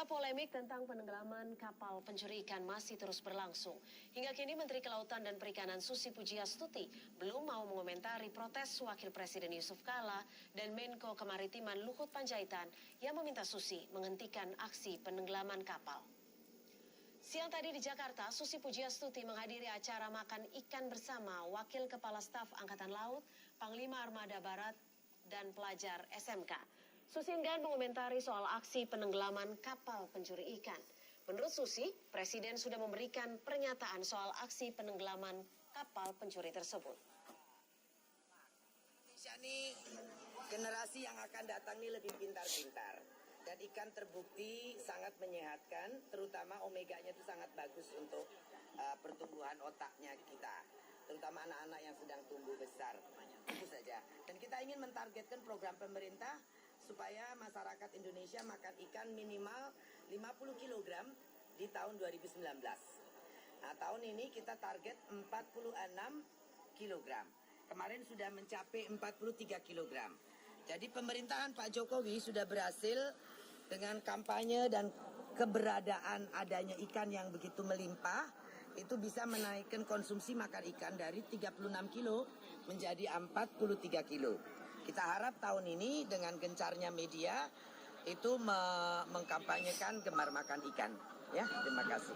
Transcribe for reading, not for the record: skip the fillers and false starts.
Saudara, polemik tentang penenggelaman kapal pencuri ikan masih terus berlangsung. Hingga kini Menteri Kelautan dan Perikanan Susi Pujiastuti belum mau mengomentari protes Wakil Presiden Yusuf Kala dan Menko Kemaritiman Luhut Panjaitan yang meminta Susi menghentikan aksi penenggelaman kapal. Siang tadi di Jakarta, Susi Pujiastuti menghadiri acara makan ikan bersama Wakil Kepala Staf Angkatan Laut, Panglima Armada Barat, dan pelajar SMK. Susi enggan mengomentari soal aksi penenggelaman kapal pencuri ikan. Menurut Susi, Presiden sudah memberikan pernyataan soal aksi penenggelaman kapal pencuri tersebut. Indonesia ini generasi yang akan datang ini lebih pintar-pintar. Dan ikan terbukti sangat menyehatkan, terutama omeganya itu sangat bagus untuk pertumbuhan otaknya kita. Terutama anak-anak yang sedang tumbuh besar. Itu saja. Dan kita ingin mentargetkan program pemerintah supaya masyarakat Indonesia makan ikan minimal 50 kg di tahun 2019. Nah, tahun ini kita target 46 kg. Kemarin sudah mencapai 43 kg. Jadi pemerintahan Pak Jokowi sudah berhasil dengan kampanye dan keberadaan adanya ikan yang begitu melimpah, itu bisa menaikkan konsumsi makan ikan dari 36 kilo menjadi 43 kilo. Kita harap tahun ini dengan gencarnya media itu mengkampanyekan gemar makan ikan. Ya, terima kasih.